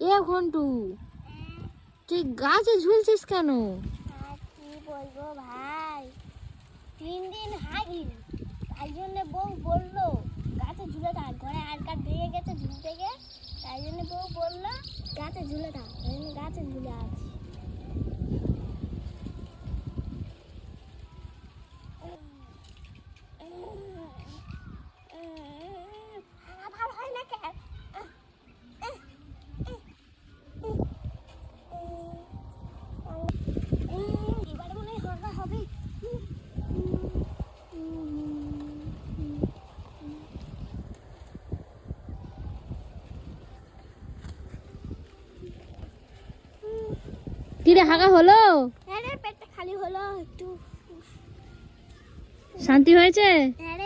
এ ঘন্টু, তুই গাছে ঝুলছিস কেন? আর কি বলবো ভাই, 3 দিন হাগি, তাই জন্য বউ বললো গাছে ঝুলে থাক, ঘরে আর কাঠ ভেঙে গেছে ঝুল থেকে, তাই জন্য বউ বললো গাছে ঝুলে থাক, তাই জন্য গাছে ঝুলে আছি। ভালো হয় না কেন? এবারে মনে হয় হাগা হবে। কিরে হাগা হলো? হ্যাঁ রে, পেটটা খালি হলো একটু। শান্তি হয়েছে? হ্যাঁ